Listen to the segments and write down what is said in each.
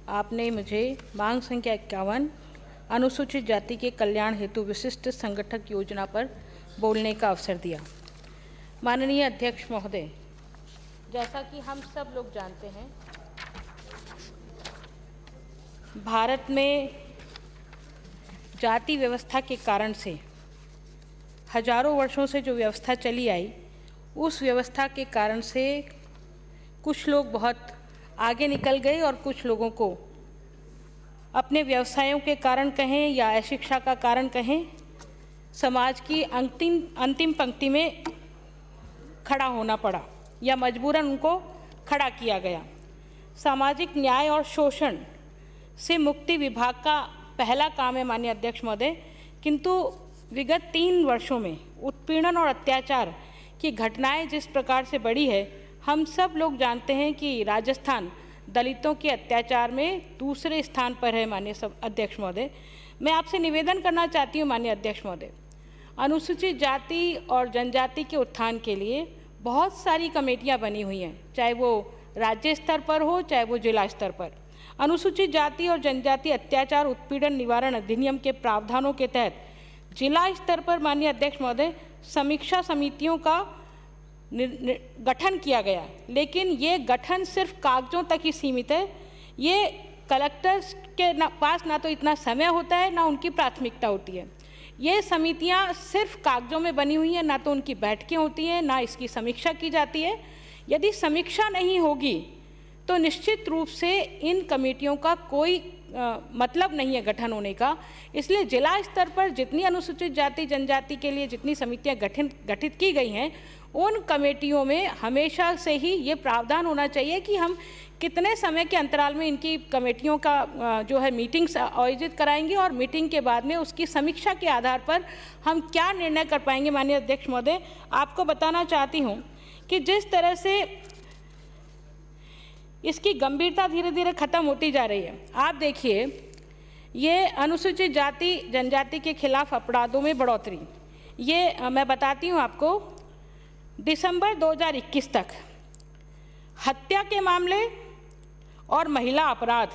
आपने मुझे मांग संख्या 51 अनुसूचित जाति के कल्याण हेतु विशिष्ट संगठक योजना पर बोलने का अवसर दिया। माननीय अध्यक्ष महोदय, जैसा कि हम सब लोग जानते हैं, भारत में जाति व्यवस्था के कारण से हजारों वर्षों से जो व्यवस्था चली आई, उस व्यवस्था के कारण से कुछ लोग बहुत आगे निकल गए और कुछ लोगों को अपने व्यवसायों के कारण कहें या अशिक्षा का कारण कहें, समाज की अंतिम पंक्ति में खड़ा होना पड़ा या मजबूरन उनको खड़ा किया गया। सामाजिक न्याय और शोषण से मुक्ति विभाग का पहला काम है माननीय अध्यक्ष महोदय, किंतु विगत 3 वर्षों में उत्पीड़न और अत्याचार की घटनाएं जिस प्रकार से बढ़ी है, हम सब लोग जानते हैं कि राजस्थान दलितों के अत्याचार में दूसरे स्थान पर है। माननीय अध्यक्ष महोदय, मैं आपसे निवेदन करना चाहती हूँ माननीय अध्यक्ष महोदय, अनुसूचित जाति और जनजाति के उत्थान के लिए बहुत सारी कमेटियाँ बनी हुई हैं, चाहे वो राज्य स्तर पर हो चाहे वो जिला स्तर पर। अनुसूचित जाति और जनजाति अत्याचार उत्पीड़न निवारण अधिनियम के प्रावधानों के तहत जिला स्तर पर माननीय अध्यक्ष महोदय समीक्षा समितियों का गठन किया गया, लेकिन ये गठन सिर्फ कागजों तक ही सीमित है। ये कलेक्टर्स के पास ना तो इतना समय होता है, ना उनकी प्राथमिकता होती है। ये समितियां सिर्फ कागजों में बनी हुई हैं, ना तो उनकी बैठकें होती हैं, ना इसकी समीक्षा की जाती है। यदि समीक्षा नहीं होगी तो निश्चित रूप से इन कमेटियों का कोई मतलब नहीं है गठन होने का। इसलिए जिला स्तर पर जितनी अनुसूचित जाति जनजाति के लिए जितनी समितियां गठित की गई हैं, उन कमेटियों में हमेशा से ही ये प्रावधान होना चाहिए कि हम कितने समय के अंतराल में इनकी कमेटियों का जो है मीटिंग्स आयोजित कराएंगे और मीटिंग के बाद में उसकी समीक्षा के आधार पर हम क्या निर्णय कर पाएंगे। माननीय अध्यक्ष महोदय, आपको बताना चाहती हूँ कि जिस तरह से इसकी गंभीरता धीरे धीरे खत्म होती जा रही है, आप देखिए, ये अनुसूचित जाति जनजाति के खिलाफ अपराधों में बढ़ोतरी, ये मैं बताती हूँ आपको, दिसंबर 2021 तक हत्या के मामले और महिला अपराध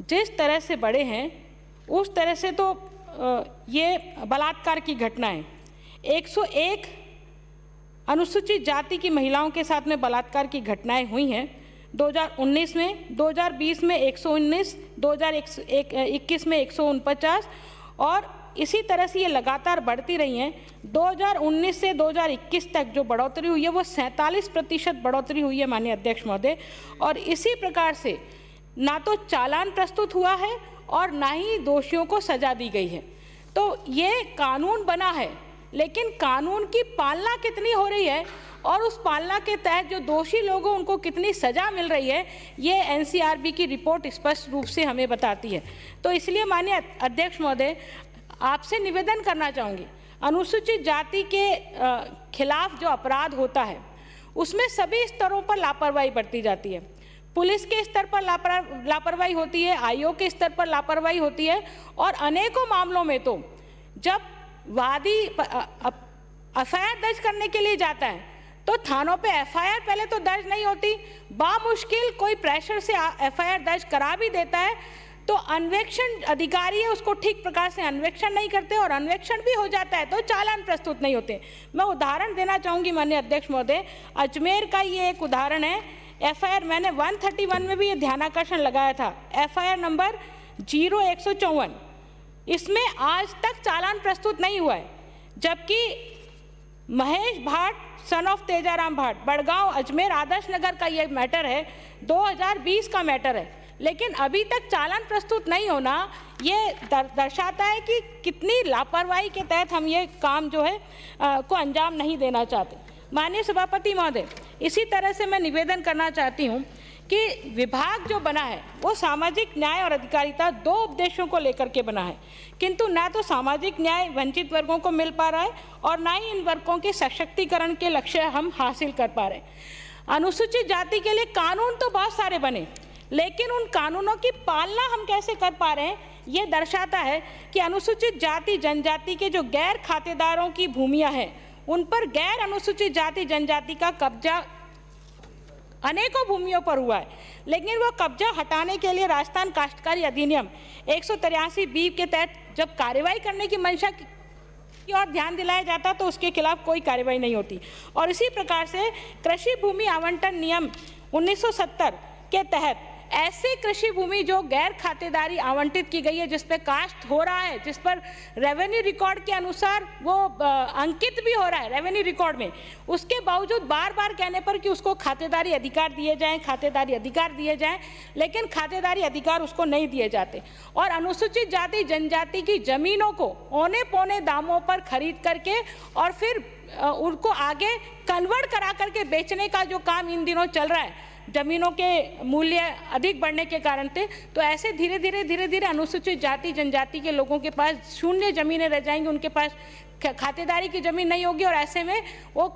जिस तरह से बढ़े हैं, उस तरह से तो ये बलात्कार की घटनाएं 101 अनुसूचित जाति की महिलाओं के साथ में बलात्कार की घटनाएं हुई हैं 2019 में, 2020 में 119, 2021 में 149 और इसी तरह से ये लगातार बढ़ती रही हैं। 2019 से 2021 तक जो बढ़ोतरी हुई है वो 47% बढ़ोतरी हुई है माननीय अध्यक्ष महोदय। और इसी प्रकार से ना तो चालान प्रस्तुत हुआ है और ना ही दोषियों को सजा दी गई है। तो ये कानून बना है, लेकिन कानून की पालना कितनी हो रही है और उस पालना के तहत जो दोषी लोग हैं उनको कितनी सजा मिल रही है, ये एनसीआरबी की रिपोर्ट स्पष्ट रूप से हमें बताती है। तो इसलिए माननीय अध्यक्ष महोदय, आपसे निवेदन करना चाहूँगी, अनुसूचित जाति के खिलाफ जो अपराध होता है उसमें सभी स्तरों पर लापरवाही बरती जाती है। पुलिस के स्तर पर लापरवाही होती है, आयोग के स्तर पर लापरवाही होती है और अनेकों मामलों में तो जब वादी एफआईआर दर्ज करने के लिए जाता है तो थानों पे एफआईआर पहले तो दर्ज नहीं होती, बामुश्किल कोई प्रेशर से एफआईआर दर्ज करा भी देता है तो अन्वेषण अधिकारी है उसको ठीक प्रकार से अन्वेषण नहीं करते और अन्वेषण भी हो जाता है तो चालान प्रस्तुत नहीं होते। मैं उदाहरण देना चाहूँगी माननीय अध्यक्ष महोदय, अजमेर का ये एक उदाहरण है। एफआईआर मैंने 131 में भी ये ध्यानाकर्षण लगाया था, एफआईआर नंबर 0154, इसमें आज तक चालान प्रस्तुत नहीं हुआ है, जबकि महेश भाट सन ऑफ तेजाराम भाट, बड़गांव अजमेर आदर्श नगर का ये मैटर है, 2020 का मैटर है, लेकिन अभी तक चालान प्रस्तुत नहीं होना ये दर्शाता है कि कितनी लापरवाही के तहत हम ये काम जो है को अंजाम नहीं देना चाहते। माननीय सभापति महोदय, इसी तरह से मैं निवेदन करना चाहती हूँ कि विभाग जो बना है वो सामाजिक न्याय और अधिकारिता 2 उद्देश्यों को लेकर के बना है, किंतु ना तो सामाजिक न्याय वंचित वर्गों को मिल पा रहा है और ना ही इन वर्गों के सशक्तिकरण के लक्ष्य हम हासिल कर पा रहे हैं। अनुसूचित जाति के लिए कानून तो बहुत सारे बने, लेकिन उन कानूनों की पालना हम कैसे कर पा रहे हैं, ये दर्शाता है कि अनुसूचित जाति जनजाति के जो गैर खातेदारों की भूमियां हैं उन पर गैर अनुसूचित जाति जनजाति का कब्जा अनेकों भूमियों पर हुआ है, लेकिन वो कब्जा हटाने के लिए राजस्थान काश्तकारी अधिनियम 183B के तहत जब कार्रवाई करने की मंशा की ओर ध्यान दिलाया जाता तो उसके खिलाफ कोई कार्रवाई नहीं होती। और इसी प्रकार से कृषि भूमि आवंटन नियम 1970 के तहत ऐसे कृषि भूमि जो गैर खातेदारी आवंटित की गई है, जिस पर कास्ट हो रहा है, जिस पर रेवेन्यू रिकॉर्ड के अनुसार वो अंकित भी हो रहा है रेवेन्यू रिकॉर्ड में, उसके बावजूद बार बार कहने पर कि उसको खातेदारी अधिकार दिए जाएं, खातेदारी अधिकार दिए जाएं, लेकिन खातेदारी अधिकार उसको नहीं दिए जाते। और अनुसूचित जाति जनजाति की जमीनों को औने पौने दामों पर खरीद करके और फिर उनको आगे कन्वर्ट करा करके बेचने का जो काम इन दिनों चल रहा है, जमीनों के मूल्य अधिक बढ़ने के कारण थे, तो ऐसे धीरे धीरे अनुसूचित जाति जनजाति के लोगों के पास शून्य जमीनें रह जाएंगी, उनके पास खातेदारी की जमीन नहीं होगी और ऐसे में वो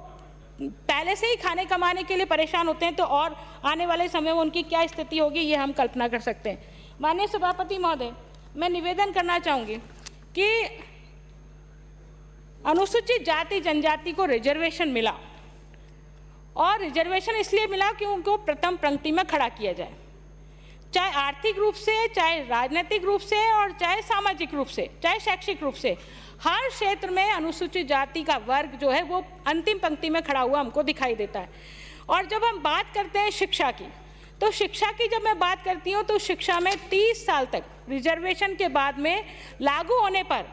पहले से ही खाने कमाने के लिए परेशान होते हैं, तो और आने वाले समय में उनकी क्या स्थिति होगी ये हम कल्पना कर सकते हैं। माननीय सभापति महोदय, मैं निवेदन करना चाहूँगी कि अनुसूचित जाति जनजाति को रिजर्वेशन मिला, और रिजर्वेशन इसलिए मिला कि उनको प्रथम पंक्ति में खड़ा किया जाए, चाहे आर्थिक रूप से, चाहे राजनीतिक रूप से, और चाहे सामाजिक रूप से, चाहे शैक्षिक रूप से, हर क्षेत्र में अनुसूचित जाति का वर्ग जो है वो अंतिम पंक्ति में खड़ा हुआ हमको दिखाई देता है। और जब हम बात करते हैं शिक्षा की, तो शिक्षा की जब मैं बात करती हूँ तो शिक्षा में 30 साल तक रिजर्वेशन के बाद में लागू होने पर,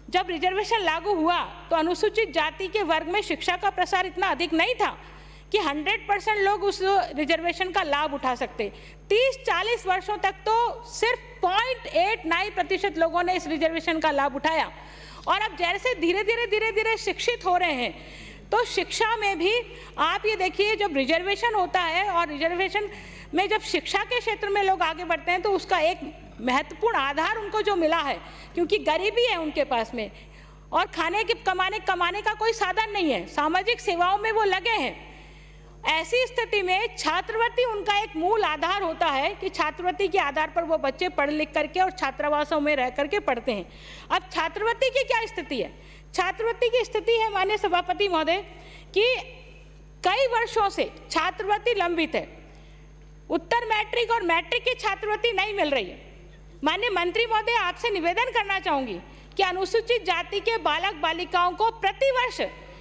जब रिजर्वेशन लागू हुआ तो अनुसूचित जाति के वर्ग में शिक्षा का प्रसार इतना अधिक नहीं था कि 100% लोग उस रिजर्वेशन का लाभ उठा सकते। 30-40 वर्षों तक तो सिर्फ 0.89% लोगों ने इस रिजर्वेशन का लाभ उठाया। और अब जैसे धीरे धीरे शिक्षित हो रहे हैं, तो शिक्षा में भी आप ये देखिए, जब रिजर्वेशन होता है और रिजर्वेशन में जब शिक्षा के क्षेत्र में लोग आगे बढ़ते हैं तो उसका एक महत्वपूर्ण आधार उनको जो मिला है, क्योंकि गरीबी है उनके पास में और खाने के कमाने का कोई साधन नहीं है, सामाजिक सेवाओं में वो लगे हैं। ऐसी स्थिति में छात्रवृत्ति उनका एक मूल आधार होता है कि छात्रवृत्ति के आधार पर वो बच्चे पढ़ लिख करके और छात्रावासों में रह करके पढ़ते हैं। अब छात्रवृत्ति की क्या स्थिति है? छात्रवृत्ति की स्थिति है माननीय सभापति महोदय कि कई वर्षों से छात्रवृत्ति लंबित है, उत्तर मैट्रिक और मैट्रिक की छात्रवृत्ति नहीं मिल रही है। माननीय मंत्री महोदय, आपसे निवेदन करना चाहूँगी कि अनुसूचित जाति के बालक बालिकाओं को प्रतिवर्ष,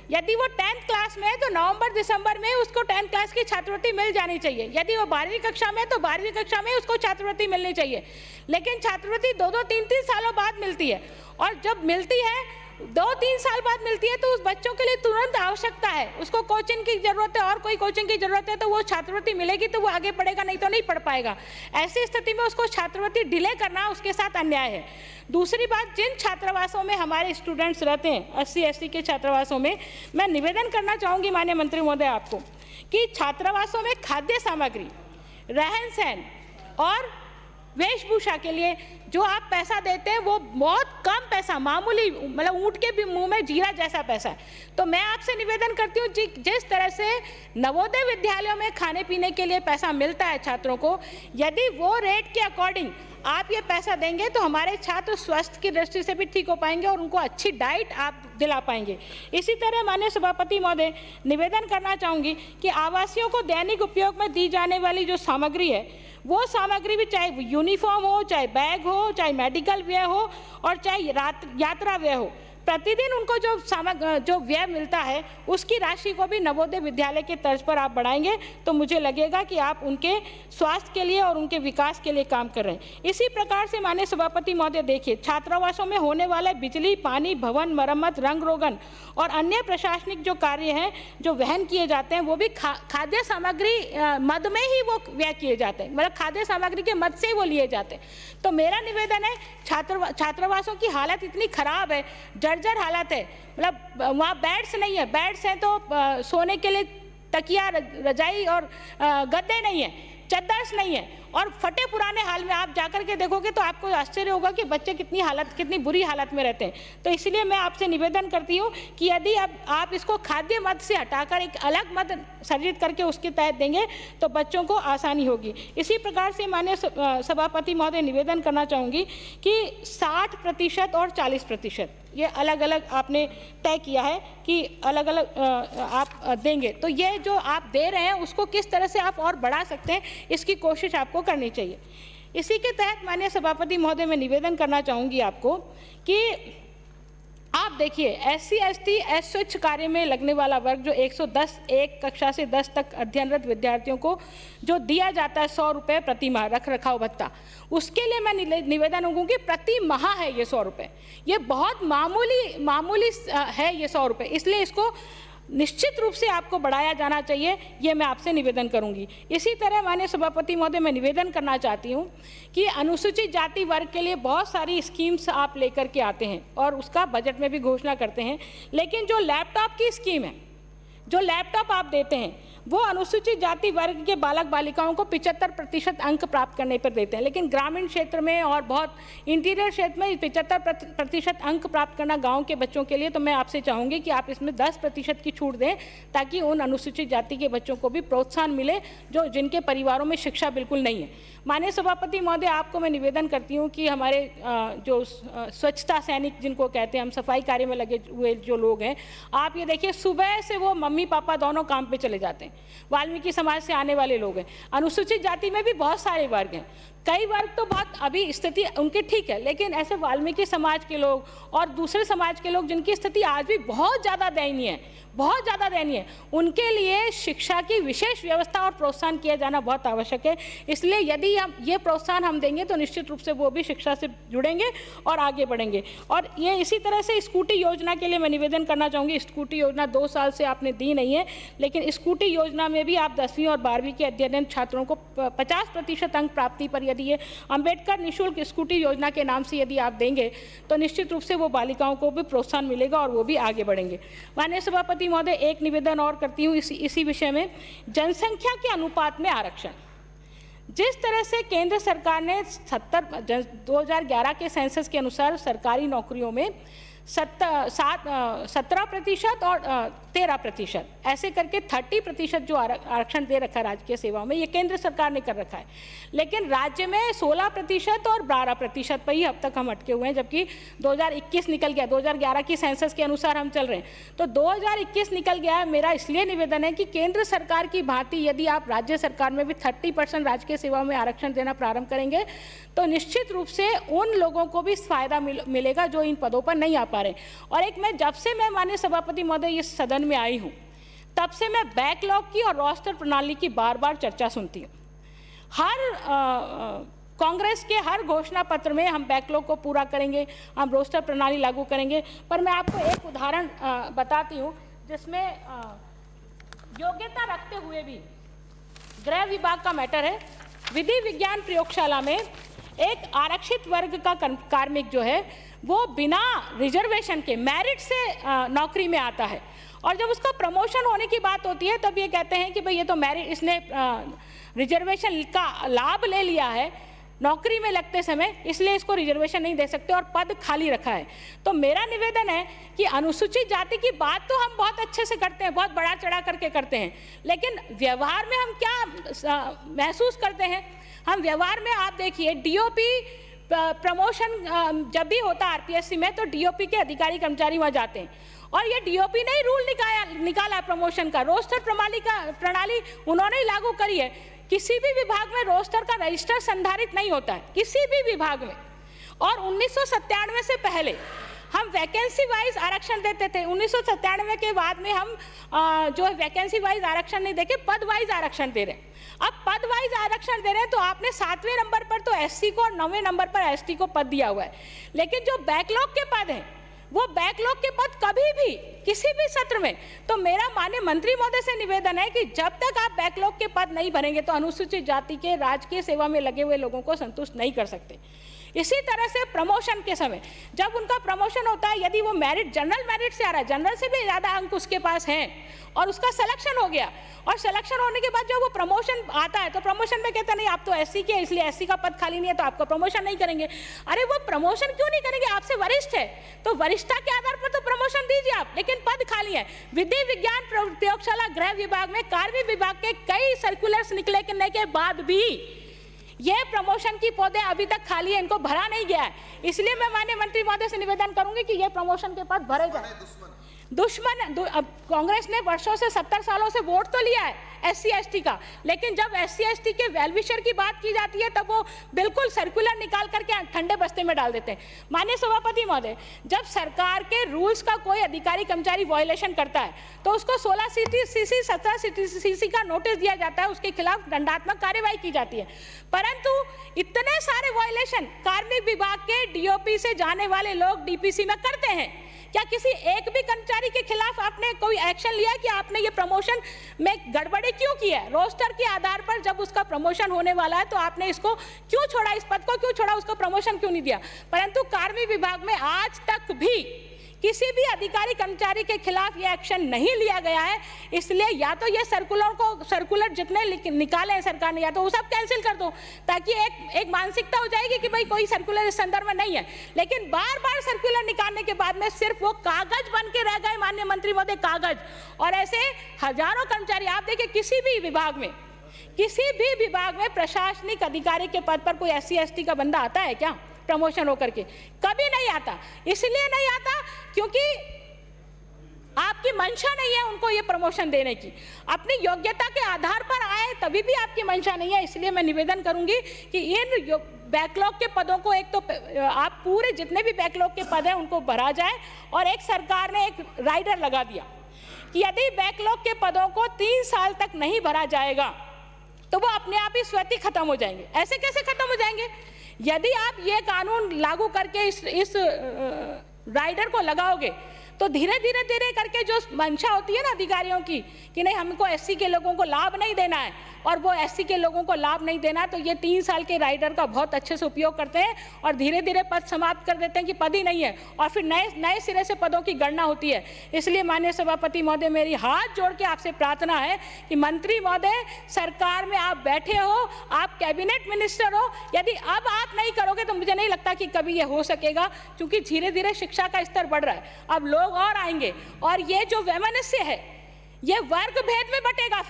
यदि वो 10th क्लास में है तो नवंबर दिसंबर में उसको 10th क्लास की छात्रवृत्ति मिल जानी चाहिए। यदि वो 12वीं कक्षा में है तो 12वीं कक्षा में उसको छात्रवृत्ति मिलनी चाहिए। लेकिन छात्रवृत्ति 2-2, 3-3 सालों बाद मिलती है, और जब मिलती है 2-3 साल बाद मिलती है तो उस बच्चों के लिए तुरंत आवश्यकता है, उसको कोचिंग की जरूरत है और कोई कोचिंग की जरूरत है, तो वो छात्रवृत्ति मिलेगी तो वो आगे पढ़ेगा, नहीं तो नहीं पढ़ पाएगा। ऐसी स्थिति में उसको छात्रवृत्ति डिले करना उसके साथ अन्याय है। दूसरी बात, जिन छात्रावासों में हमारे स्टूडेंट्स रहते हैं, SC/ST के छात्रावासों में, मैं निवेदन करना चाहूँगी माननीय मंत्री महोदय आपको कि छात्रावासों में खाद्य सामग्री, रहन सहन और वेशभूषा के लिए जो आप पैसा देते हैं वो बहुत कम पैसा, मामूली, मतलब ऊँट के भी मुंह में जीरा जैसा पैसा है। तो मैं आपसे निवेदन करती हूँ जिस तरह से नवोदय विद्यालयों में खाने पीने के लिए पैसा मिलता है छात्रों को, यदि वो रेट के अकॉर्डिंग आप ये पैसा देंगे तो हमारे छात्र स्वास्थ्य की दृष्टि से भी ठीक हो पाएंगे और उनको अच्छी डाइट आप दिला पाएंगे। इसी तरह माननीय सभापति महोदय, निवेदन करना चाहूँगी कि आवासियों को दैनिक उपयोग में दी जाने वाली जो सामग्री है, वो सामग्री भी, चाहे यूनिफॉर्म हो, चाहे बैग हो, चाहे मेडिकल व्यय हो और चाहे यात्रा व्यय हो, प्रतिदिन उनको जो व्यय मिलता है उसकी राशि को भी नवोदय विद्यालय के तर्ज पर आप बढ़ाएंगे तो मुझे लगेगा कि आप उनके स्वास्थ्य के लिए और उनके विकास के लिए काम कर रहे हैं। इसी प्रकार से माननीय सभापति महोदय देखिए, छात्रावासों में होने वाले बिजली, पानी, भवन मरम्मत, रंग रोगन और अन्य प्रशासनिक जो कार्य हैं जो वहन किए जाते हैं, वो भी खाद्य सामग्री मद में ही वो व्यय किए जाते हैं, मतलब खाद्य सामग्री के मद से ही वो लिए जाते हैं। तो मेरा निवेदन है, छात्रावासों की हालत इतनी खराब है, जर्जर हालत है, मतलब वहाँ बेड्स नहीं है, बेड्स हैं तो सोने के लिए तकिया, रजाई और गद्दे नहीं है, चद्दर्स नहीं है, और फटे पुराने हाल में आप जाकर के देखोगे तो आपको आश्चर्य होगा कि बच्चे कितनी बुरी हालत में रहते हैं। तो इसलिए मैं आपसे निवेदन करती हूँ कि यदि आप इसको खाद्य मद से हटाकर एक अलग मद सर्जित करके उसके तहत देंगे तो बच्चों को आसानी होगी। इसी प्रकार से माननीय सभापति महोदय निवेदन करना चाहूँगी कि 60% और 40% ये अलग अलग आपने तय किया है कि अलग अलग आप देंगे, तो ये जो आप दे रहे हैं उसको किस तरह से आप और बढ़ा सकते हैं, इसकी कोशिश आपको करनी चाहिए। इसी के तहत माननीय सभापति महोदय मैं निवेदन करना चाहूँगी आपको कि आप देखिए SC ST स्वच्छ कार्य में लगने वाला वर्ग जो 110 एक कक्षा से 10 तक अध्ययनरत विद्यार्थियों को जो दिया जाता है 100 रुपये प्रति माह रख रखाव भत्ता, उसके लिए मैं निवेदन होंगी प्रति माह है ये 100 रुपये। ये बहुत मामूली है ये 100 रुपये, इसलिए इसको निश्चित रूप से आपको बढ़ाया जाना चाहिए, ये मैं आपसे निवेदन करूंगी। इसी तरह माननीय सभापति महोदय मैं निवेदन करना चाहती हूँ कि अनुसूचित जाति वर्ग के लिए बहुत सारी स्कीम्स आप लेकर के आते हैं और उसका बजट में भी घोषणा करते हैं, लेकिन जो लैपटॉप की स्कीम है, जो लैपटॉप आप देते हैं वो अनुसूचित जाति वर्ग के बालक बालिकाओं को 75% अंक प्राप्त करने पर देते हैं, लेकिन ग्रामीण क्षेत्र में और बहुत इंटीरियर क्षेत्र में 75% अंक प्राप्त करना गांव के बच्चों के लिए, तो मैं आपसे चाहूँगी कि आप इसमें 10% की छूट दें ताकि उन अनुसूचित जाति के बच्चों को भी प्रोत्साहन मिले जिनके परिवारों में शिक्षा बिल्कुल नहीं है। माननीय सभापति महोदय आपको मैं निवेदन करती हूँ कि हमारे जो स्वच्छता सैनिक जिनको कहते हैं, हम सफाई कार्य में लगे हुए जो लोग हैं, आप ये देखिए सुबह से वो मम्मी पापा दोनों काम पे चले जाते हैं, वाल्मीकि समाज से आने वाले लोग हैं। अनुसूचित जाति में भी बहुत सारे वर्ग हैं, कई वर्ग तो बहुत अभी स्थिति उनकी ठीक है, लेकिन ऐसे वाल्मीकि समाज के लोग और दूसरे समाज के लोग जिनकी स्थिति आज भी बहुत ज़्यादा दयनीय है, बहुत ज़्यादा दयनीय है, उनके लिए शिक्षा की विशेष व्यवस्था और प्रोत्साहन किया जाना बहुत आवश्यक है। इसलिए यदि हम ये प्रोत्साहन हम देंगे तो निश्चित रूप से वो भी शिक्षा से जुड़ेंगे और आगे बढ़ेंगे। और ये इसी तरह से स्कूटी योजना के लिए मैं निवेदन करना चाहूँगी। स्कूटी योजना 2 साल से आपने दी नहीं है, लेकिन स्कूटी योजना में भी आप 10वीं और 12वीं के अध्ययनरत छात्रों को 50% अंक प्राप्ति पर यदि ये अंबेडकर निःशुल्क स्कूटी योजना के नाम से यदि आप देंगे तो निश्चित रूप से वो बालिकाओं को भी प्रोत्साहन मिलेगा और वो भी आगे बढ़ेंगे। माननीय सभापति महोदय एक निवेदन और करती हूँ इसी विषय में, जनसंख्या के अनुपात में आरक्षण। जिस तरह से केंद्र सरकार ने 2011 के सेंसस के अनुसार सरकारी नौकरियों में 17% और 13% ऐसे करके 30% जो आरक्षण दे रखा है राजकीय सेवाओं में, ये केंद्र सरकार ने कर रखा है, लेकिन राज्य में 16% और 12% पर ही अब तक हम अटके हुए हैं, जबकि 2021 निकल गया, 2011 की सेंसस के अनुसार हम चल रहे हैं, तो 2021 निकल गया है। मेरा इसलिए निवेदन है कि केंद्र सरकार की भांति यदि आप राज्य सरकार में भी 30% राजकीय सेवाओं में आरक्षण देना प्रारंभ करेंगे तो निश्चित रूप से उन लोगों को भी फायदा मिलेगा जो इन पदों पर नहीं आ पा रहे। और एक जब से मैं माननीय सभापति महोदय इस सदन में आई हूँ तब से मैं बैकलॉग की और रोस्टर प्रणाली की बार बार चर्चा सुनती हूँ। हर कांग्रेस के हर घोषणा पत्र में हम बैकलॉग को पूरा करेंगे, हम रोस्टर प्रणाली लागू करेंगे, पर मैं आपको एक उदाहरण बताती हूँ जिसमें योग्यता रखते हुए भी गृह विभाग का मैटर है। विधि विज्ञान प्रयोगशाला में एक आरक्षित वर्ग का कार्मिक जो है वो बिना रिजर्वेशन के मेरिट से नौकरी में आता है, और जब उसका प्रमोशन होने की बात होती है तब ये कहते हैं कि भाई ये तो मेरिट, इसने रिजर्वेशन का लाभ ले लिया है नौकरी में लगते समय, इसलिए इसको रिजर्वेशन नहीं दे सकते और पद खाली रखा है। तो मेरा निवेदन है कि अनुसूचित जाति की बात तो हम बहुत अच्छे से करते हैं, बहुत बढ़ा चढ़ा करके करते हैं, लेकिन व्यवहार में हम क्या महसूस करते हैं? हम व्यवहार में आप देखिए डीओपी प्रमोशन जब भी होता है आरपीएससी में तो डीओपी के अधिकारी कर्मचारी वहाँ जाते हैं, और ये डीओपी ने ही रूल निकाला प्रमोशन का, रोस्टर प्रणाली उन्होंने ही लागू करी है। किसी भी विभाग में रोस्टर का रजिस्टर संधारित नहीं होता है, किसी भी विभाग में, और 1997 से पहले हम वैकेंसी वाइज आरक्षण देते थे। 1997 के बाद में हम जो है वैकेंसी वाइज आरक्षण नहीं देके पद वाइज आरक्षण दे रहे हैं। अब पद वाइज आरक्षण दे रहे हैं तो आपने 7वें नंबर पर तो एससी को और 9वें नंबर पर एसटी को पद दिया हुआ है, लेकिन जो बैकलॉग के पद हैं वो बैकलॉग के पद कभी भी किसी भी सत्र में। तो मेरा माननीय मंत्री महोदय से निवेदन है कि जब तक आप बैकलॉग के पद नहीं भरेंगे तो अनुसूचित जाति के राजकीय सेवा में लगे हुए लोगों को संतुष्ट नहीं कर सकते। इसी तरह से प्रमोशन के समय जब उनका प्रमोशन होता है, यदि वो मेरिट जनरल मेरिट से आ रहा है, जनरल से भी ज़्यादा अंक उसके पास हैं और उसका सिलेक्शन हो गया, और सिलेक्शन होने के बाद जब वो प्रमोशन आता है तो प्रमोशन में कहता नहीं आप तो एससी के, इसलिए एससी का पद खाली नहीं है तो आपका प्रमोशन नहीं करेंगे। अरे वो प्रमोशन क्यों नहीं करेंगे? आपसे वरिष्ठ है तो वरिष्ठता के आधार पर तो प्रमोशन दीजिए आप, लेकिन पद खाली है। विधि विज्ञान प्रयोगशाला गृह विभाग में कार्मिक विभाग के कई सर्कुलर्स निकलने के बाद भी ये प्रमोशन की पौधे अभी तक खाली है, इनको भरा नहीं गया है। इसलिए मैं माननीय मंत्री महोदय से निवेदन करूंगी कि ये प्रमोशन के पद भरे जाए। कांग्रेस ने वर्षों से 70 सालों से वोट तो लिया है एससी एसटी का, लेकिन जब एससी एसटी के वेलविशर की बात की जाती है तब वो बिल्कुल सर्कुलर निकाल करके ठंडे बस्ते में डाल देते हैं। माननीय सभापति महोदय, जब सरकार के रूल्स का कोई अधिकारी कर्मचारी वायलेशन करता है तो उसको 16 सीसी 17 सीसी का नोटिस दिया जाता है, उसके खिलाफ दंडात्मक कार्यवाही की जाती है। परंतु इतने सारे वायलेशन कार्मिक विभाग के डीओपी से जाने वाले लोग डीपीसी में करते हैं, क्या किसी एक भी कर्मचारी के खिलाफ आपने कोई एक्शन लिया कि आपने ये प्रमोशन में गड़बड़ी क्यों की है? रोस्टर के आधार पर जब उसका प्रमोशन होने वाला है तो आपने इसको क्यों छोड़ा, इस पद को क्यों छोड़ा, उसको प्रमोशन क्यों नहीं दिया? परंतु कार्मिक विभाग में आज तक भी किसी भी अधिकारी कर्मचारी के खिलाफ ये एक्शन नहीं लिया गया है। इसलिए या तो ये सर्कुलर जितने निकाले हैं सरकार ने, या तो वो सब कैंसिल कर दो, ताकि एक मानसिकता हो जाएगी कि भाई कोई सर्कुलर इस संदर्भ में नहीं है। लेकिन बार बार सर्कुलर निकालने के बाद में सिर्फ वो कागज बन के रह गए माननीय मंत्री महोदय, कागज। और ऐसे हजारों कर्मचारी, आप देखिए किसी भी विभाग में प्रशासनिक अधिकारी के पद पर कोई एससी एसटी का बंदा आता है क्या प्रमोशन होकर के? कभी नहीं आता। इसलिए नहीं आता क्योंकि आपकी मंशा नहीं है उनको ये प्रमोशन देने की, अपनी योग्यता के आधार पर आए तभी भी आपकी मंशा नहीं है। इसलिए मैं निवेदन करूंगी कि इन बैकलॉग के पदों को एक तो आप पूरे जितने भी बैकलॉग के पद हैं उनको भरा जाए, और एक सरकार ने एक राइडर लगा दिया कि यदि बैकलॉग के पदों को 3 साल तक नहीं भरा जाएगा तो वो अपने आप ही स्वतः खत्म हो जाएंगे। ऐसे कैसे खत्म हो जाएंगे? यदि आप ये कानून लागू करके इस राइडर को लगाओगे तो धीरे धीरे करके जो मंशा होती है ना अधिकारियों की कि नहीं हमको एससी के लोगों को लाभ नहीं देना है, और वो एससी के लोगों को लाभ नहीं देना है, तो ये 3 साल के राइडर का बहुत अच्छे से उपयोग करते हैं और धीरे धीरे पद समाप्त कर देते हैं कि पद ही नहीं है, और फिर नए सिरे से पदों की गणना होती है। इसलिए माननीय सभापति महोदय, मेरी हाथ जोड़ के आपसे प्रार्थना है कि मंत्री महोदय, सरकार में आप बैठे हो, आप कैबिनेट मिनिस्टर हो, यदि अब आप नहीं करोगे तो मुझे नहीं लगता कि कभी ये हो सकेगा, क्योंकि धीरे धीरे शिक्षा का स्तर बढ़ रहा है, अब लोग और आएंगे, और ये जो वैमनस्य है ये वर्ग भेद में बटेगा,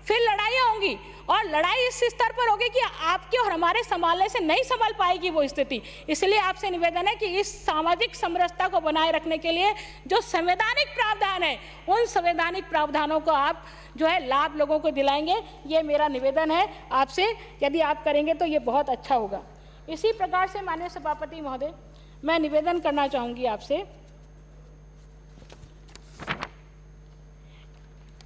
फिर लड़ाइयाँ होंगी, और लड़ाई इस स्तर पर होगी कि आपके और हमारे संभालने से नहीं संभाल पाएगी वो स्थिति। इसलिए आपसे निवेदन है कि इस सामाजिक समरसता को बनाए रखने के लिए जो संवैधानिक प्रावधान है उन संवैधानिक प्रावधानों को आप जो है लाभ लोगों को दिलाएंगे। ये मेरा निवेदन है आपसे, यदि आप करेंगे तो ये बहुत अच्छा होगा। इसी प्रकार से माननीय सभापति महोदय, मैं निवेदन करना चाहूँगी आपसे,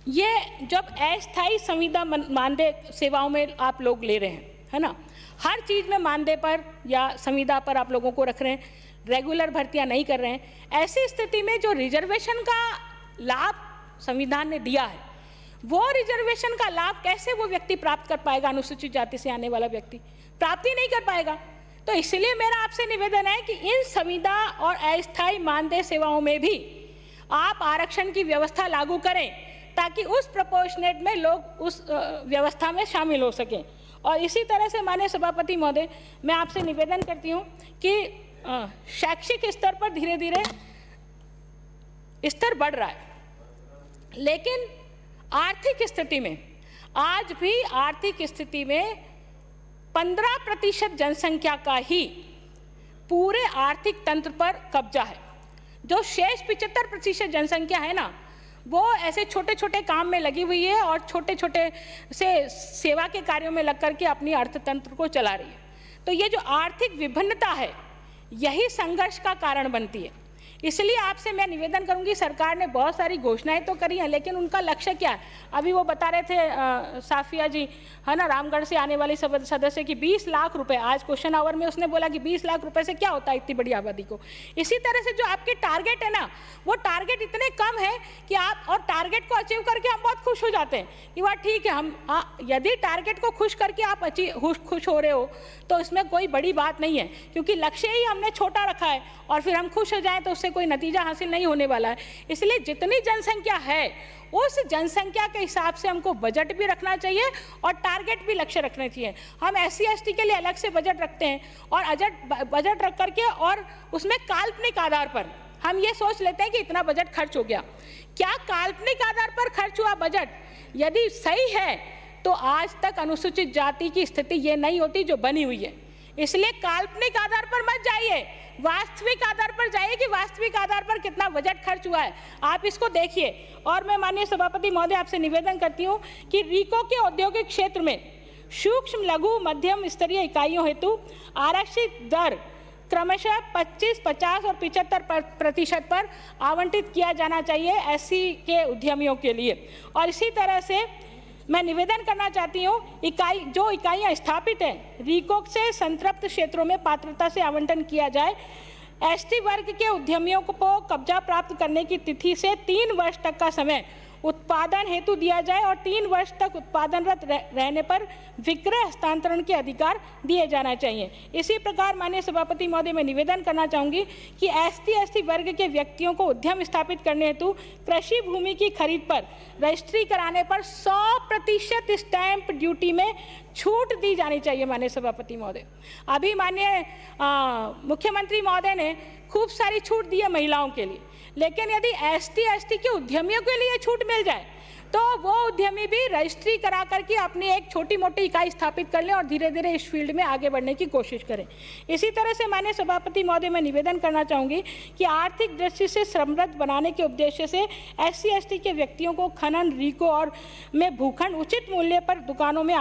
ये जब अस्थायी संविदा मानदेय सेवाओं में आप लोग ले रहे हैं, है ना, हर चीज़ में मानदेय पर या संविदा पर आप लोगों को रख रहे हैं, रेगुलर भर्तियां नहीं कर रहे हैं, ऐसी स्थिति में जो रिजर्वेशन का लाभ संविधान ने दिया है वो रिजर्वेशन का लाभ कैसे वो व्यक्ति प्राप्त कर पाएगा? अनुसूचित जाति से आने वाला व्यक्ति प्राप्ति नहीं कर पाएगा। तो इसलिए मेरा आपसे निवेदन है कि इन संविदा और अस्थायी मानदेय सेवाओं में भी आप आरक्षण की व्यवस्था लागू करें, ताकि उस प्रोपोर्शनेट में लोग उस व्यवस्था में शामिल हो सकें। और इसी तरह से माननीय सभापति महोदय, मैं आपसे निवेदन करती हूँ कि शैक्षिक स्तर पर धीरे धीरे स्तर बढ़ रहा है, लेकिन आर्थिक स्थिति में, आज भी आर्थिक स्थिति में 15% जनसंख्या का ही पूरे आर्थिक तंत्र पर कब्जा है। जो शेष 75% जनसंख्या है ना, वो ऐसे छोटे छोटे काम में लगी हुई है और छोटे छोटे से सेवा के कार्यों में लग करके अपनी अर्थतंत्र को चला रही है। तो ये जो आर्थिक विभिन्नता है यही संघर्ष का कारण बनती है। इसलिए आपसे मैं निवेदन करूंगी, सरकार ने बहुत सारी घोषणाएं तो करी हैं, लेकिन उनका लक्ष्य क्या है? अभी वो बता रहे थे साफिया जी, है ना, रामगढ़ से आने वाली सदस्य की 20 लाख रुपए, आज क्वेश्चन आवर में उसने बोला कि 20 लाख रुपए से क्या होता है इतनी बड़ी आबादी को। इसी तरह से जो आपके टारगेट है ना, वो टारगेट इतने कम है कि आप, और टारगेट को अचीव करके हम बहुत खुश हो जाते हैं कि वाह ठीक है, हम यदि टारगेट को खुश करके आप खुश हो रहे हो तो इसमें कोई बड़ी बात नहीं है, क्योंकि लक्ष्य ही हमने छोटा रखा है और फिर हम खुश हो जाएं तो उससे कोई नतीजा हासिल नहीं होने वाला है। इसलिए जितनी जनसंख्या है उस जनसंख्या के हिसाब से हमको बजट भी रखना चाहिए और टारगेट भी लक्ष्य रखना चाहिए। हम SC/ST के लिए अलग से बजट रखते हैं और बजट रख करके और उसमें काल्पनिक आधार पर हम ये सोच लेते हैं कि इतना बजट खर्च हो गया। क्या काल्पनिक आधार पर खर्च हुआ बजट यदि सही है तो आज तक अनुसूचित जाति की स्थिति ये नहीं होती जो बनी हुई है। इसलिए काल्पनिक आधार पर मत जाइए, वास्तविक आधार पर जाइए कि वास्तविक आधार पर कितना बजट खर्च हुआ है, आप इसको देखिए। और मैं माननीय सभापति महोदय आपसे निवेदन करती हूँ कि RICO के औद्योगिक क्षेत्र में सूक्ष्म लघु मध्यम स्तरीय इकाइयों हेतु आरक्षित दर क्रमशः 25, 50 और 75% पर आवंटित किया जाना चाहिए SC के उद्यमियों के लिए। और इसी तरह से मैं निवेदन करना चाहती हूँ, जो इकाइयाँ स्थापित हैं RICO से संतृप्त क्षेत्रों में पात्रता से आवंटन किया जाए। ST वर्ग के उद्यमियों को कब्जा प्राप्त करने की तिथि से 3 वर्ष तक का समय उत्पादन हेतु दिया जाए और 3 वर्ष तक उत्पादनरत रहने पर विक्रय हस्तांतरण के अधिकार दिए जाना चाहिए। इसी प्रकार माननीय सभापति महोदय मैं निवेदन करना चाहूँगी कि ST वर्ग के व्यक्तियों को उद्यम स्थापित करने हेतु कृषि भूमि की खरीद पर रजिस्ट्री कराने पर 100% स्टैंप ड्यूटी में छूट दी जानी चाहिए। माननीय सभापति महोदय, अभी माननीय मुख्यमंत्री महोदय ने खूब सारी छूट दी है महिलाओं के लिए, लेकिन यदि ST के उद्यमियों के लिए छूट मिल जाए तो वो उद्यमी भी रजिस्ट्री करा करके अपनी एक छोटी मोटी इकाई स्थापित कर लें और धीरे धीरे इस फील्ड में आगे बढ़ने की कोशिश करें। इसी तरह से माननीय सभापति महोदय मैं निवेदन करना चाहूँगी कि आर्थिक दृष्टि से समृद्ध बनाने के उद्देश्य से SC/ST के व्यक्तियों को खनन RICO और में भूखंड उचित मूल्य पर दुकानों में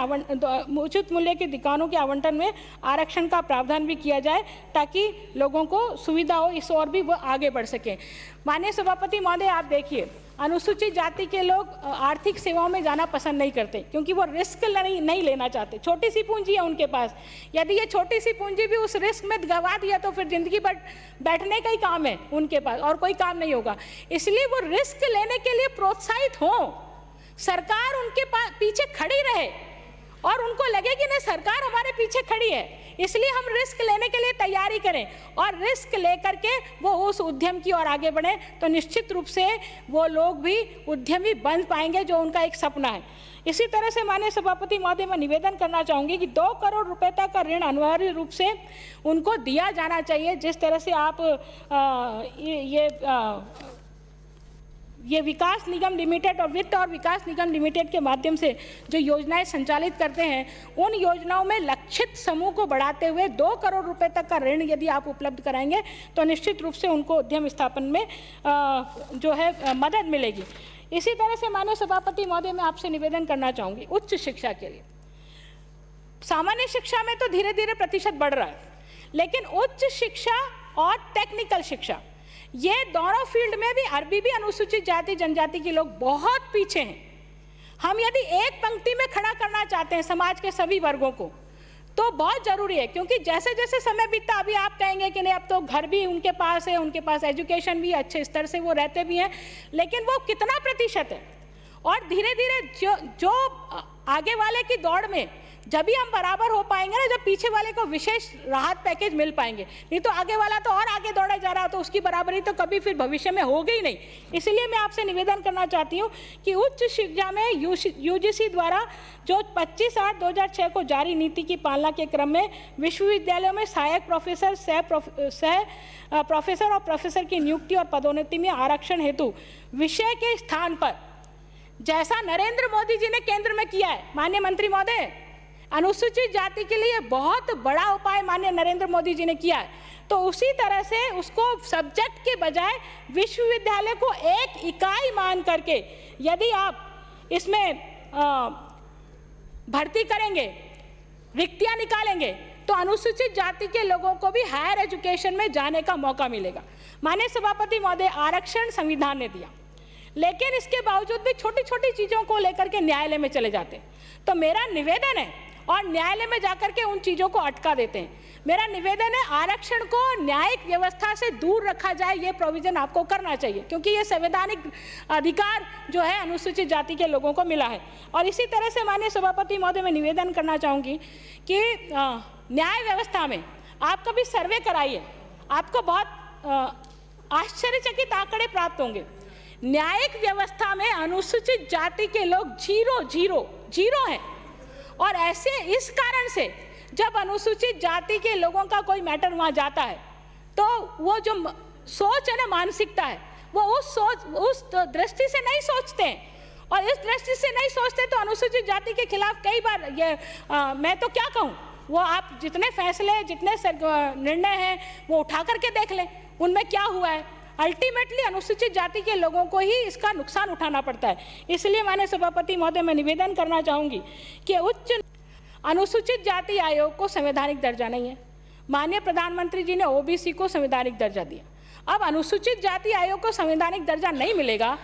उचित मूल्य की दुकानों के आवंटन में आरक्षण का प्रावधान भी किया जाए ताकि लोगों को सुविधा हो, इस और भी वो आगे बढ़ सकें। माननीय सभापति महोदय आप देखिए, अनुसूचित जाति के लोग आर्थिक सेवाओं में जाना पसंद नहीं करते क्योंकि वो रिस्क नहीं लेना चाहते। छोटी सी पूंजी है उनके पास, यदि ये छोटी सी पूंजी भी उस रिस्क में गंवा दिया तो फिर जिंदगी भर बैठने का ही काम है उनके पास और कोई काम नहीं होगा। इसलिए वो रिस्क लेने के लिए प्रोत्साहित हो, सरकार उनके पीछे खड़ी रहे और उनको लगे कि नहीं सरकार हमारे पीछे खड़ी है, इसलिए हम रिस्क लेने के लिए तैयारी करें और रिस्क लेकर के वो उस उद्यम की ओर आगे बढ़े तो निश्चित रूप से वो लोग भी उद्यमी बन पाएंगे जो उनका एक सपना है। इसी तरह से माननीय सभापति महोदय मैं निवेदन करना चाहूँगी कि 2 करोड़ रुपए तक का ऋण अनिवार्य रूप से उनको दिया जाना चाहिए। जिस तरह से आप ये विकास निगम लिमिटेड और वित्त और विकास निगम लिमिटेड के माध्यम से जो योजनाएं संचालित करते हैं, उन योजनाओं में लक्षित समूह को बढ़ाते हुए 2 करोड़ रुपए तक का ऋण यदि आप उपलब्ध कराएंगे तो निश्चित रूप से उनको उद्यम स्थापन में जो है मदद मिलेगी। इसी तरह से माननीय सभापति महोदय मैं आपसे निवेदन करना चाहूँगी, उच्च शिक्षा के लिए सामान्य शिक्षा में तो धीरे धीरे प्रतिशत बढ़ रहा है, लेकिन उच्च शिक्षा और टेक्निकल शिक्षा ये दोनों फील्ड में भी अरबी भी अनुसूचित जाति जनजाति के लोग बहुत पीछे हैं। हम यदि एक पंक्ति में खड़ा करना चाहते हैं समाज के सभी वर्गों को तो बहुत जरूरी है, क्योंकि जैसे जैसे समय बीतता, अभी आप कहेंगे कि नहीं अब तो घर भी उनके पास है, उनके पास एजुकेशन भी अच्छे स्तर से वो रहते भी हैं, लेकिन वो कितना प्रतिशत है। और धीरे धीरे जो आगे वाले की दौड़ में जब भी हम बराबर हो पाएंगे ना, जब पीछे वाले को विशेष राहत पैकेज मिल पाएंगे, नहीं तो आगे वाला तो और आगे दौड़ा जा रहा है तो उसकी बराबरी तो कभी फिर भविष्य में होगी ही नहीं। इसलिए मैं आपसे निवेदन करना चाहती हूँ कि उच्च शिक्षा में UGC द्वारा जो 25/8/2006 को जारी नीति की पालना के क्रम में विश्वविद्यालयों में सहायक प्रोफेसर, सह प्रोफेसर और प्रोफेसर की नियुक्ति और पदोन्नति में आरक्षण हेतु विषय के स्थान पर, जैसा नरेंद्र मोदी जी ने केंद्र में किया है, माननीय मंत्री महोदय, अनुसूचित जाति के लिए बहुत बड़ा उपाय माननीय नरेंद्र मोदी जी ने किया है, तो उसी तरह से उसको सब्जेक्ट के बजाय विश्वविद्यालय को एक इकाई मान करके यदि आप इसमें भर्ती करेंगे, रिक्तियां निकालेंगे तो अनुसूचित जाति के लोगों को भी हायर एजुकेशन में जाने का मौका मिलेगा। माननीय सभापति महोदय, आरक्षण संविधान ने दिया, लेकिन इसके बावजूद भी छोटी छोटी चीज़ों को लेकर के न्यायालय में चले जाते हैं। तो मेरा निवेदन है, और न्यायालय में जाकर के उन चीज़ों को अटका देते हैं। मेरा निवेदन है, आरक्षण को न्यायिक व्यवस्था से दूर रखा जाए, ये प्रोविज़न आपको करना चाहिए, क्योंकि ये संवैधानिक अधिकार जो है अनुसूचित जाति के लोगों को मिला है। और इसी तरह से माननीय सभापति महोदय, मैं निवेदन करना चाहूँगी कि न्याय व्यवस्था में आप कभी सर्वे कराइए, आपको बहुत आश्चर्यचकित आंकड़े प्राप्त होंगे। न्यायिक व्यवस्था में अनुसूचित जाति के लोग जीरो हैं। और ऐसे इस कारण से जब अनुसूचित जाति के लोगों का कोई मैटर वहाँ जाता है, तो वो जो सोच है ना, मानसिकता है, वो उस दृष्टि से नहीं सोचते हैं। और इस दृष्टि से नहीं सोचते तो अनुसूचित जाति के खिलाफ कई बार ये मैं तो क्या कहूँ, वो आप जितने फैसले, जितने निर्णय हैं वो उठा करके देख लें, उनमें क्या हुआ है। अल्टीमेटली अनुसूचित जाति के लोगों को ही इसका नुकसान उठाना पड़ता है। इसलिए माननीय सभापति महोदय, मैं निवेदन करना चाहूँगी कि उच्च अनुसूचित जाति आयोग को संवैधानिक दर्जा नहीं है। माननीय प्रधानमंत्री जी ने ओबीसी को संवैधानिक दर्जा दिया। अब अनुसूचित जाति आयोग को संवैधानिक दर्जा नहीं मिलेगा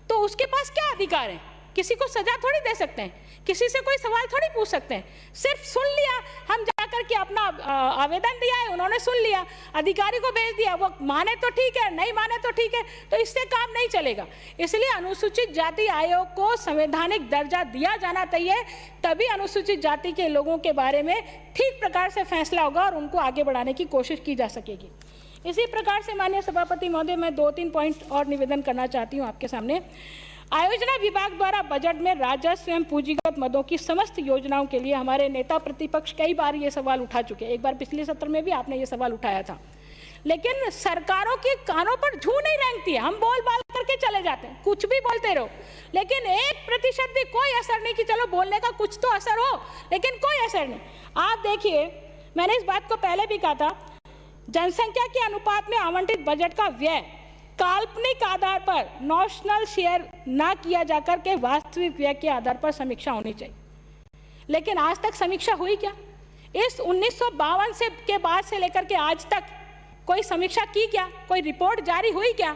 तो उसके पास क्या अधिकार है? किसी को सजा थोड़ी दे सकते हैं, किसी से कोई सवाल थोड़ी पूछ सकते हैं। सिर्फ सुन लिया, हम जाकर के अपना आवेदन दिया है, उन्होंने सुन लिया, अधिकारी को भेज दिया, वो माने तो ठीक है, नहीं माने तो ठीक है, तो इससे काम नहीं चलेगा। इसलिए अनुसूचित जाति आयोग को संवैधानिक दर्जा दिया जाना चाहिए, तभी अनुसूचित जाति के लोगों के बारे में ठीक प्रकार से फैसला होगा और उनको आगे बढ़ाने की कोशिश की जा सकेगी। इसी प्रकार से माननीय सभापति महोदय, मैं 2-3 पॉइंट और निवेदन करना चाहती हूँ आपके सामने। आयोजना विभाग द्वारा बजट में राजस्व एवं पूंजीगत मदों की समस्त योजनाओं के लिए हमारे नेता प्रतिपक्ष कई बार ये सवाल उठा चुके हैं। एक बार पिछले सत्र में भी आपने ये सवाल उठाया था, लेकिन सरकारों के कानों पर जू नहीं रेंगती है। हम बोल बाल करके चले जाते हैं, कुछ भी बोलते रहो, लेकिन 1% भी कोई असर नहीं कि चलो बोलने का कुछ तो असर हो, लेकिन कोई असर नहीं। आप देखिए, मैंने इस बात को पहले भी कहा था, जनसंख्या के अनुपात में आवंटित बजट का व्यय काल्पनिक आधार पर नॉशनल शेयर ना किया जाकर के वास्तविक व्यय के आधार पर समीक्षा होनी चाहिए। लेकिन आज तक समीक्षा हुई क्या? इस 1952 से के बाद से लेकर के आज तक कोई समीक्षा की क्या? कोई रिपोर्ट जारी हुई क्या?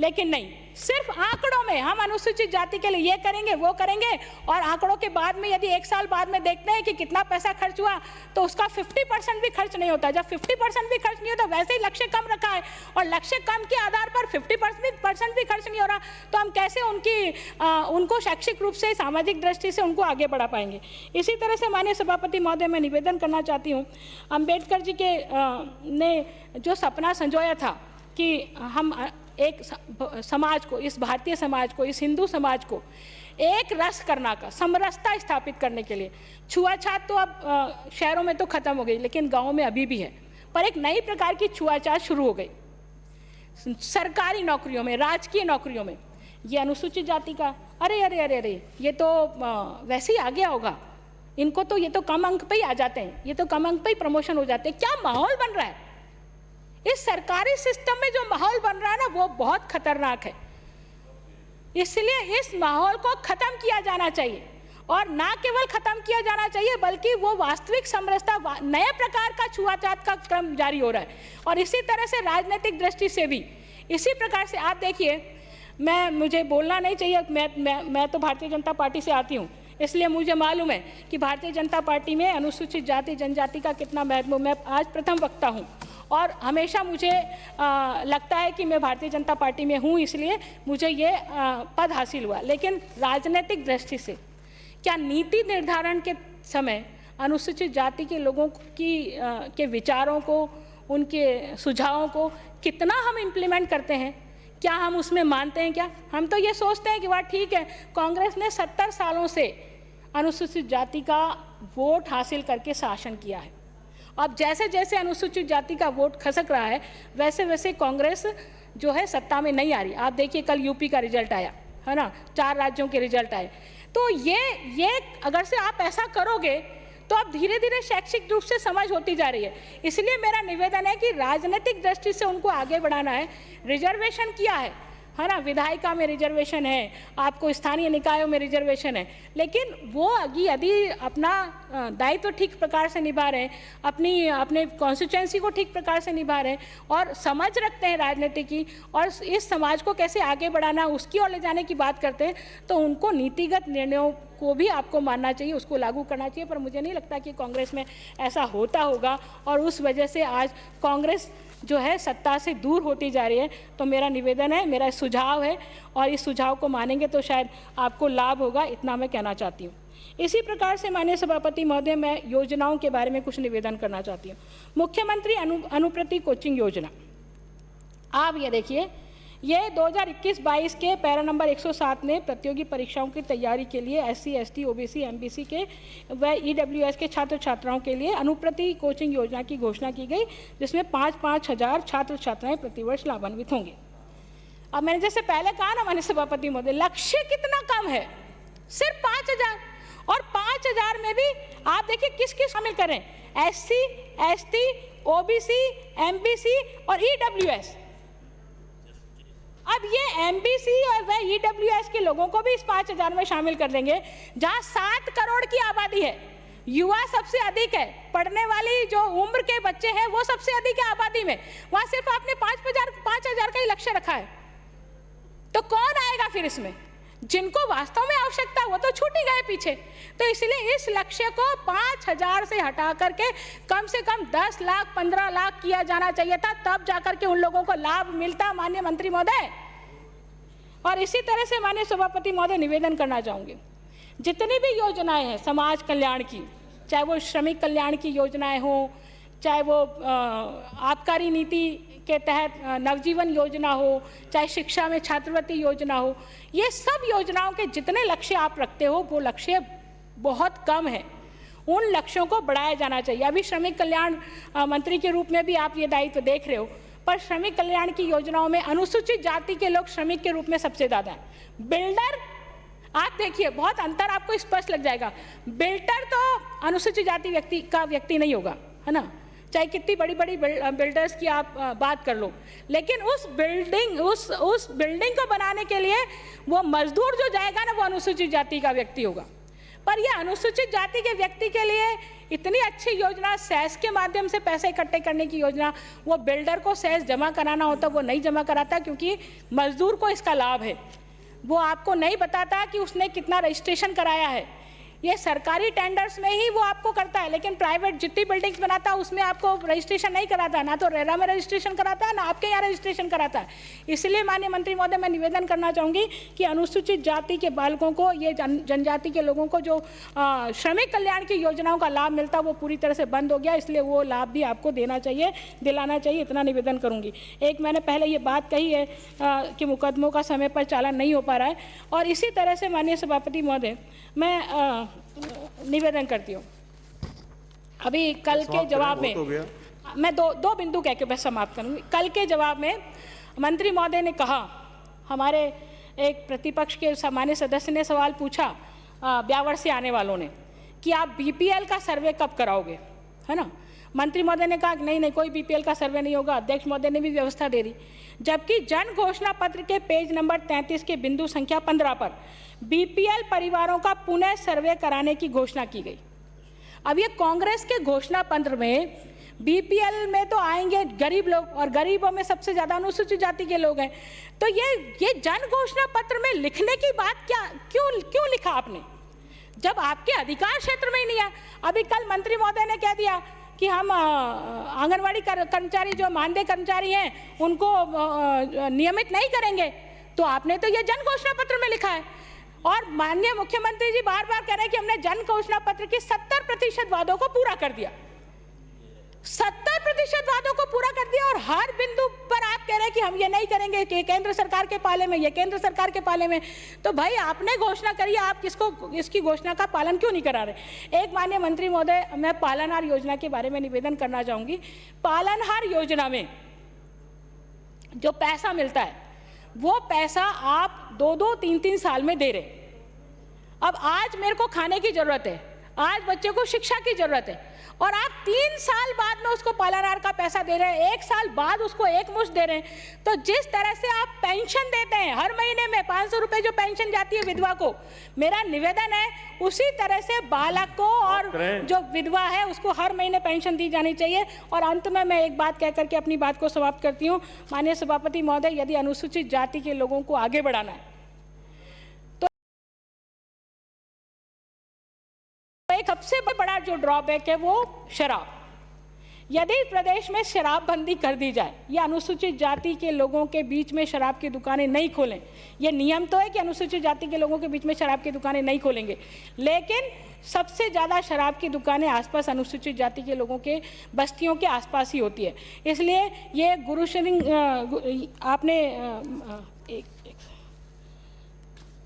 लेकिन नहीं, सिर्फ आंकड़ों में हम अनुसूचित जाति के लिए ये करेंगे, वो करेंगे, और आंकड़ों के बाद में यदि 1 साल बाद में देखते हैं कि कितना पैसा खर्च हुआ तो उसका 50% भी खर्च नहीं होता। जब 50% भी खर्च नहीं होता, वैसे ही लक्ष्य कम रखा है और लक्ष्य कम के आधार पर 50% भी खर्च नहीं हो रहा, तो हम कैसे उनको शैक्षिक रूप से, सामाजिक दृष्टि से उनको आगे बढ़ा पाएंगे। इसी तरह से माननीय सभापति महोदय, मैं निवेदन करना चाहती हूँ, अम्बेडकर जी के ने जो सपना संजोया था कि हम एक समाज को, इस भारतीय समाज को, इस हिंदू समाज को एक रस करना का, समरसता स्थापित करने के लिए, छुआछात तो अब शहरों में तो खत्म हो गई, लेकिन गांवों में अभी भी है, पर एक नई प्रकार की छुआछात शुरू हो गई सरकारी नौकरियों में, राजकीय नौकरियों में। ये अनुसूचित जाति का, अरे अरे अरे अरे, ये तो वैसे ही आ गया होगा, इनको तो ये तो कम अंक पे ही आ जाते हैं, ये तो कम अंक पे ही प्रमोशन हो जाते हैं। क्या माहौल बन रहा है इस सरकारी सिस्टम में? जो माहौल बन रहा है ना, वो बहुत खतरनाक है। इसलिए इस माहौल को खत्म किया जाना चाहिए, और ना केवल खत्म किया जाना चाहिए बल्कि वो वास्तविक समरसता, नए प्रकार का छुआछात का क्रम जारी हो रहा है। और इसी तरह से राजनीतिक दृष्टि से भी इसी प्रकार से आप देखिए, मुझे बोलना नहीं चाहिए, मैं तो भारतीय जनता पार्टी से आती हूँ, इसलिए मुझे मालूम है कि भारतीय जनता पार्टी में अनुसूचित जाति जनजाति का कितना महत्व। मैं आज प्रथम वक्ता हूँ और हमेशा मुझे लगता है कि मैं भारतीय जनता पार्टी में हूँ, इसलिए मुझे ये पद हासिल हुआ। लेकिन राजनीतिक दृष्टि से क्या नीति निर्धारण के समय अनुसूचित जाति के लोगों के विचारों को, उनके सुझावों को कितना हम इम्प्लीमेंट करते हैं? क्या हम उसमें मानते हैं? क्या हम तो ये सोचते हैं कि वाह ठीक है, कांग्रेस ने 70 सालों से अनुसूचित जाति का वोट हासिल करके शासन किया है। अब जैसे जैसे अनुसूचित जाति का वोट खसक रहा है, वैसे वैसे कांग्रेस जो है सत्ता में नहीं आ रही। आप देखिए, कल यूपी का रिजल्ट आया है ना, 4 राज्यों के रिजल्ट आए। तो ये अगर से आप ऐसा करोगे तो अब धीरे धीरे शैक्षिक रूप से समझ होती जा रही है। इसलिए मेरा निवेदन है कि राजनीतिक दृष्टि से उनको आगे बढ़ाना है। रिजर्वेशन किया है, है ना, विधायिका में रिजर्वेशन है, आपको स्थानीय निकायों में रिजर्वेशन है, लेकिन वो यदि अपना दायित्व ठीक प्रकार से निभा रहे हैं, अपने कॉन्स्टिट्यूएंसी को ठीक प्रकार से निभा रहे हैं और समझ रखते हैं राजनीति की और इस समाज को कैसे आगे बढ़ाना उसकी ओर ले जाने की बात करते हैं, तो उनको नीतिगत निर्णयों को भी आपको मानना चाहिए, उसको लागू करना चाहिए। पर मुझे नहीं लगता कि कांग्रेस में ऐसा होता होगा और उस वजह से आज कांग्रेस जो है सत्ता से दूर होती जा रही है। तो मेरा निवेदन है, मेरा सुझाव है और इस सुझाव को मानेंगे तो शायद आपको लाभ होगा, इतना मैं कहना चाहती हूँ। इसी प्रकार से माननीय सभापति महोदय, मैं योजनाओं के बारे में कुछ निवेदन करना चाहती हूँ। मुख्यमंत्री अनुप्रति कोचिंग योजना, आप ये देखिए, ये 2021-22 के पैरा नंबर 107 में प्रतियोगी परीक्षाओं की तैयारी के लिए SC, ST, OBC, MBC के व EWS के छात्र छात्राओं के लिए अनुप्रति कोचिंग योजना की घोषणा की गई, जिसमें 5-5 हज़ार छात्र छात्राएं प्रतिवर्ष लाभान्वित होंगे। अब मैंने जैसे पहले कहा ना माननीय सभापति महोदय, लक्ष्य कितना कम है, सिर्फ 5,000, और 5,000 में भी आप देखिए किस किस शामिल करें, SC, ST, OBC, MBC और EWS। अब ये MBC और वह EWS के लोगों को भी इस 5,000 में शामिल कर देंगे, जहां 7 करोड़ की आबादी है, युवा सबसे अधिक है, पढ़ने वाली जो उम्र के बच्चे हैं वो सबसे अधिक है आबादी में, वहां सिर्फ आपने 5,000 का ही लक्ष्य रखा है। तो कौन आएगा फिर इसमें? जिनको वास्तव में आवश्यकता वो तो छूट ही गए पीछे। तो इसलिए इस लक्ष्य को 5,000 से हटा करके कम से कम 10 लाख 15 लाख किया जाना चाहिए था, तब जाकर के उन लोगों को लाभ मिलता माननीय मंत्री महोदय। और इसी तरह से माननीय सभापति महोदय निवेदन करना चाहूँगी, जितनी भी योजनाएं हैं समाज कल्याण की, चाहे वो श्रमिक कल्याण की योजनाएं हो, चाहे वो आबकारी नीति के तहत नवजीवन योजना हो, चाहे शिक्षा में छात्रवृत्ति योजना हो, ये सब योजनाओं के जितने लक्ष्य आप रखते हो वो लक्ष्य बहुत कम है, उन लक्ष्यों को बढ़ाया जाना चाहिए। अभी श्रमिक कल्याण मंत्री के रूप में भी आप ये दायित्व देख रहे हो, पर श्रमिक कल्याण की योजनाओं में अनुसूचित जाति के लोग श्रमिक के रूप में सबसे ज़्यादा हैं। बिल्डर, आप देखिए बहुत अंतर आपको स्पष्ट लग जाएगा। बिल्डर तो अनुसूचित जाति का व्यक्ति नहीं होगा, है ना, चाहे कितनी बड़ी बड़ी बिल्डर्स की आप बात कर लो, लेकिन उस बिल्डिंग को बनाने के लिए वो मजदूर जो जाएगा ना वो अनुसूचित जाति का व्यक्ति होगा। पर ये अनुसूचित जाति के व्यक्ति के लिए इतनी अच्छी योजना, सेस के माध्यम से पैसे इकट्ठे करने की योजना, वो बिल्डर को सेस जमा कराना होता वो नहीं जमा कराता, क्योंकि मजदूर को इसका लाभ है। वो आपको नहीं बताता कि उसने कितना रजिस्ट्रेशन कराया है, ये सरकारी टेंडर्स में ही वो आपको करता है, लेकिन प्राइवेट जितनी बिल्डिंग्स बनाता है उसमें आपको रजिस्ट्रेशन नहीं कराता, ना तो रेरा में रजिस्ट्रेशन कराता है ना आपके यहाँ रजिस्ट्रेशन कराता है। इसलिए माननीय मंत्री महोदय मैं निवेदन करना चाहूँगी कि अनुसूचित जाति के बालकों को, ये जनजाति के लोगों को जो श्रमिक कल्याण की योजनाओं का लाभ मिलता वो पूरी तरह से बंद हो गया, इसलिए वो लाभ भी आपको देना चाहिए, दिलाना चाहिए, इतना निवेदन करूँगी। एक मैंने पहले ये बात कही है कि मुकदमों का समय पर चालान नहीं हो पा रहा है, और इसी तरह से माननीय सभापति महोदय मैं निवेदन करती हूँ, अभी कल के जवाब में मैं दो बिंदु कह के बस समाप्त करूँगी। कल के जवाब में मंत्री महोदय ने कहा, हमारे एक प्रतिपक्ष के सामान्य सदस्य ने सवाल पूछा ब्यावर से आने वालों ने कि आप BPL का सर्वे कब कराओगे, है ना। मंत्री महोदय ने कहा कि नहीं कोई BPL का सर्वे नहीं होगा, अध्यक्ष महोदय ने भी व्यवस्था दे दी। जबकि जन घोषणा पत्र के पेज नंबर 33 के बिंदु संख्या 15 पर BPL परिवारों का पुनः सर्वे कराने की घोषणा की गई। अब ये कांग्रेस के घोषणा पत्र में BPL में तो आएंगे गरीब लोग, और गरीबों में सबसे ज़्यादा अनुसूचित जाति के लोग हैं, तो ये जन घोषणा पत्र में लिखने की बात क्यों लिखा आपने, जब आपके अधिकार क्षेत्र में ही नहीं है। अभी कल मंत्री महोदय ने कह दिया कि हम आंगनवाड़ी कर्मचारी जो मानदेय कर्मचारी हैं उनको नियमित नहीं करेंगे, तो आपने तो ये जन घोषणा पत्र में लिखा है। और माननीय मुख्यमंत्री जी बार बार कह रहे हैं कि हमने जन घोषणा पत्र के 70% वादों को पूरा कर दिया, 70% वादों को पूरा कर दिया, और हर बिंदु पर आप कह रहे हैं कि हम ये नहीं करेंगे, कि केंद्र सरकार के पाले में, ये केंद्र सरकार के पाले में। तो भाई आपने घोषणा करी, आप इसकी घोषणा का पालन क्यों नहीं करा रहे। एक माननीय मंत्री महोदय, मैं पालनहार योजना के बारे में निवेदन करना चाहूँगी। पालनहार योजना में जो पैसा मिलता है वो पैसा आप 2-2, 3-3 साल में दे रहे। अब आज मेरे को खाने की ज़रूरत है, आज बच्चे को शिक्षा की ज़रूरत है, और आप 3 साल बाद में उसको पालानार का पैसा दे रहे हैं, 1 साल बाद उसको एक मुश्त दे रहे हैं। तो जिस तरह से आप पेंशन देते हैं हर महीने में 500 रुपये जो पेंशन जाती है विधवा को, मेरा निवेदन है उसी तरह से बालक को और जो विधवा है उसको हर महीने पेंशन दी जानी चाहिए। और अंत में मैं एक बात कह करके अपनी बात को समाप्त करती हूँ। माननीय सभापति महोदय, यदि अनुसूचित जाति के लोगों को आगे बढ़ाना है तो एक सबसे बड़ा जो ड्रॉबैक है वो शराब। यदि प्रदेश में शराबबंदी कर दी जाए या अनुसूचित जाति के लोगों के बीच में शराब की दुकानें नहीं खोलें, ये नियम तो है कि अनुसूचित जाति के लोगों के बीच में शराब की दुकानें नहीं खोलेंगे, लेकिन सबसे ज़्यादा शराब की दुकानें आसपास अनुसूचित जाति के लोगों के बस्तियों के आसपास ही होती है। इसलिए ये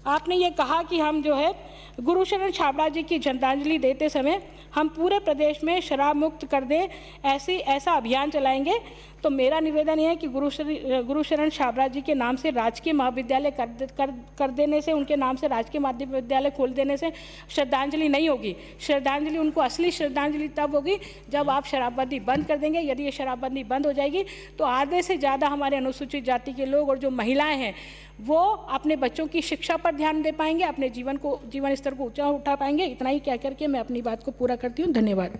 आपने ये कहा कि हम जो है गुरुशरण छाबड़ा जी की श्रद्धांजलि देते समय हम पूरे प्रदेश में शराब मुक्त कर दें, ऐसा अभियान चलाएंगे। तो मेरा निवेदन यह है कि गुरुशरण छाबड़ा जी के नाम से राजकीय महाविद्यालय कर देने से, उनके नाम से राजकीय महाविद्यालय खोल देने से श्रद्धांजलि नहीं होगी। श्रद्धांजलि उनको असली श्रद्धांजलि तब होगी जब आप शराबबंदी बंद कर देंगे। यदि ये शराबबंदी बंद हो जाएगी तो आधे से ज़्यादा हमारे अनुसूचित जाति के लोग और जो महिलाएँ हैं वो अपने बच्चों की शिक्षा पर ध्यान दे पाएंगे, अपने जीवन स्तर को ऊंचा उठा पाएंगे। इतना ही कह करके मैं अपनी बात को पूरा करती हूँ। धन्यवाद।